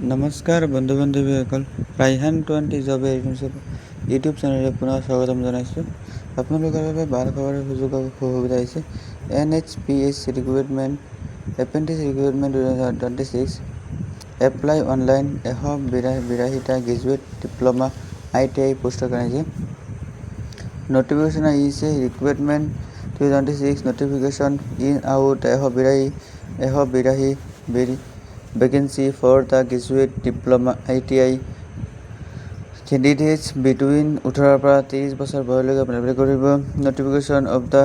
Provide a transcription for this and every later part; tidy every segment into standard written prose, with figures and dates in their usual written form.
নমস্কাৰ বন্ধু বান্ধৱীসকল, ৰাইহান 20 জব এজেঞ্চিৰ ইউটিউব চেনেললৈ পুনৰ স্বাগতম জনাইছোঁ। আপোনালোকৰ বাবে ভাল খবৰৰ সুযোগ সুবিধা আহিছে। NHPS recruitment apprentice recruitment 2026 apply online 182টা গ্ৰেজুৱেট ডিপ্ল'মা ITI পোষ্টৰ কাৰণে নটিফিকেশ্যন আহিছে। Recruitment 2026 notification in out 182 vacancy for the graduate diploma ITI candidates between 18 পৰা 30 বছৰ বয়সলৈকে এপ্লাই কৰিব। Notification of the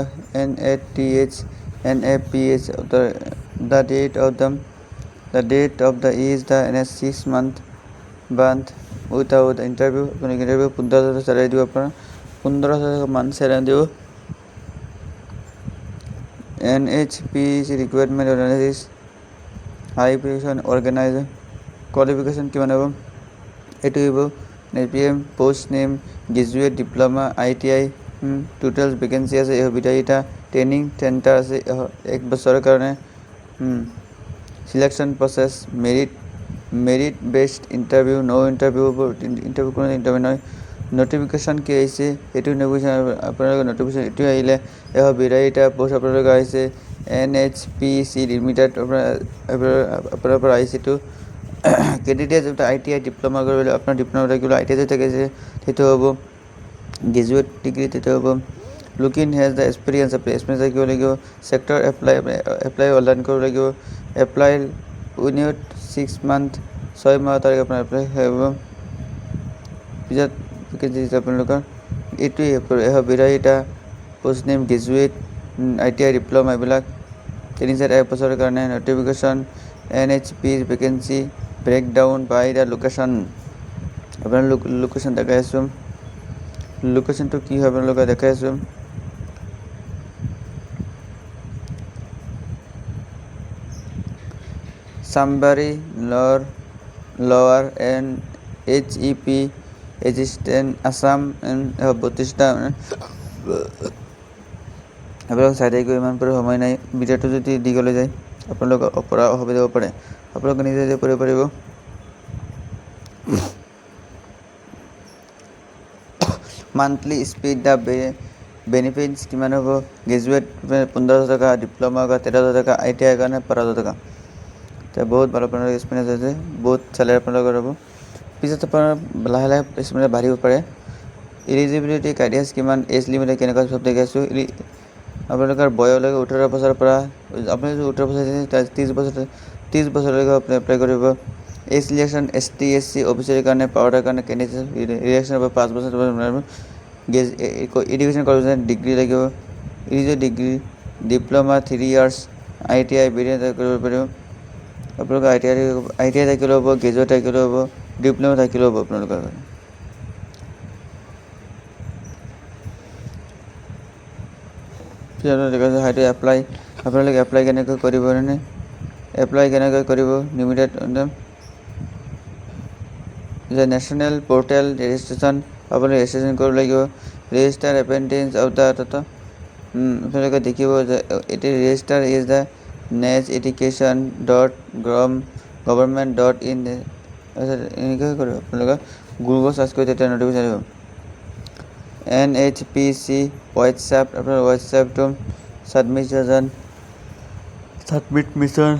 NATH NAPS the date of the is the next 6 month without interview। আপুনি interview 15 salary দিব, আপোনাৰ 15 মান salary দিব। NHPS recruitment organises high position organiser qualification কিমান হ'ব এইটো হ'ব। NPM post name graduate diploma ITI total vacancy আছে 182টা। ট্ৰেইনিং চেণ্টাৰ আছে 1 বছৰৰ কাৰণে। Selection process merit based interview, no' interview হ'ব। ইণ্টাৰভিউ কোনো ইণ্টাৰভিউ নহয়। নটিফিকেশ্যন কি আহিছে সেইটো আপোনালোকৰ নটিফিকেশ্যন এইটো আহিলে 182টা পোষ্ট আপোনালোকৰ আহিছে। NHPC লিমিটেড আপোনাৰ পৰা আহিছে। এইটো কেণ্ডিডেট যদি ITI ডিপ্ল'মা কৰিবলৈ আপোনাৰ ডিপ্ল'মা থাকিব, ITI যদি থাকিছে সেইটো হ'ব। গ্ৰেজুৱেট ডিগ্ৰী সেইটো হ'ব। লুকিং হেজ দ্য এক্সপিৰিয়েঞ্চ থাকিব লাগিব। ছেক্টৰ এপ্লাই অনলাইন কৰিব লাগিব। এপ্লাই উইথ 6 মান্থ 6 মাহৰ তাৰিখ আপোনাৰ এপ্লাই হ'ব। পিছত ভেকেঞ্চি আপোনালোকৰ এইটোৱেই 182টা post name graduate ITI diploma এইবিলাক 1 বছৰৰ কাৰণে। Notification NHPS vacancy breakdown by the location. আপোনাৰ লোকেশ্যন দেখাই আছোঁ। লোকেশ্যনটো কি হয় আপোনালোকে দেখাই আছোঁ। চামবাৰী lower and HEP assistant Assam 32টা। আপোনালোক চাই থাকিব, ইমান পৰা সময় নাই। ভিডিঅ'টো যদি দীঘলৈ যায় আপোনালোকৰ পৰা অসুবিধা হ'ব পাৰে। আপোনালোকে নিজে পঢ়িব পাৰিব। মান্থলি স্পীড দ্য বেনিফিটছ কিমান হ'ব। গ্ৰেজুৱেট 15,000 টকা, ডিপ্ল'মা 13,000 টকা, ITI কাৰণে 12,000 টকা। বহুত ভাল আপোনালোকৰ এক্সপিৰিয়েঞ্চ আছে, বহুত চেলাৰী আপোনালোকৰ হ'ব। পিছত আপোনাৰ লাহে লাহে এক্সপিৰিয়েঞ্চ বাঢ়িব পাৰে। এলিজিবিলিটি ক্ৰাইটেৰিয়া কিমান, এজ লিমিট কেনেকুৱা চব দেখাইছোঁ। আপোনালোকৰ বয়সলৈকে 18 বছৰৰ পৰা আপুনি যদি 18 বছৰ 30 বছৰলৈকে আপুনি এপ্লাই কৰিব। এই চিলেকশ্যন ST SC অফিচাৰৰ কাৰণে পাৱাৰৰ কাৰণে কেণ্ডিডেট ৰিলেকশ্যন হ'ব 5 বছৰ। এডুকেশ্যন কোৱালিফিকেশ্যন ডিগ্ৰী লাগিব। ডিগ্ৰী ডিপ্ল'মা 3 ইয়াৰ্ছ, ITI কৰিব পাৰিব। আপোনালোকৰ ITI থাকিলেও হ'ব, গ্ৰেজুৱেট থাকিলেও হ'ব, ডিপ্ল'মা থাকিলেও হ'ব আপোনালোকৰ। সেইটো এপ্লাই আপোনালোকে এপ্লাই কেনেকৈ কৰিব লিমিটেড নেশ্যনেল পৰ্টেল ৰেজিষ্ট্ৰেশ্যন আপোনালোকে ৰেজিষ্ট্ৰেশ্যন কৰিব লাগিব। ৰেজিষ্টাৰ এপ্ৰেণ্টিছ অফ দ্য আপোনালোকে দেখিব যে এটি ৰেজিষ্টাৰ ইজ দ্য neteducation.government.in এনেকৈ কৰিব। আপোনালোকে গুগল চাৰ্চ কৰি তেতিয়া নটিফিকেশ্যন আহিব। NHPC হোৱাটছআপ আপোনাৰ হোৱাটছআপটো submission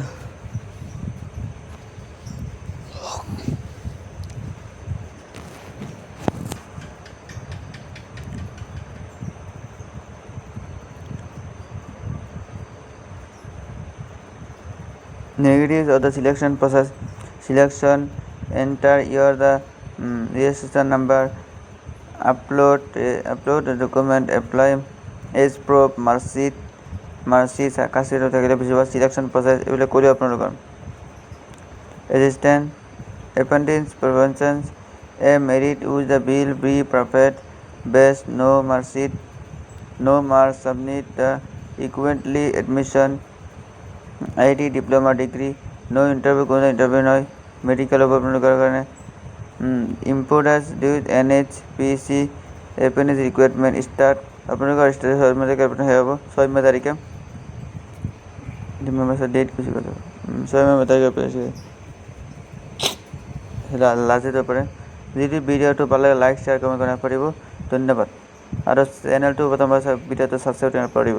negatives of the selection process. Selection, enter your the registration number, upload the document, apply age proof, marksheet থাকিলে পিছৰ selection process এইবিলাক কৰিব আপোনালোকৰ। assistant apprentice prevention a merit with the bill be perfect best no marksheet no marks submit the equivalently admission ITI diploma degree ন' interview কোনো interview নহয়। Medical হ'ব আপোনালোকৰ কাৰণে। Importance with NHPC apprentice recruitment start আপোনালোকৰ start 6 মাহ তাৰিখে সেই হ'ব। 6 মাহ তাৰিখে ডেট গুচি গ'ল 6 মাহ তাৰিখে লাজত পাৰে। যদি ভিডিঅ'টো ভাল লাগে লাইক শ্বেয়াৰ কমেণ্ট কৰিব পাৰিব। ধন্যবাদ আৰু চেনেলটো প্ৰথমবাৰ ভিডিঅ'টো ছাবস্ক্ৰাইব কৰিব পাৰিব।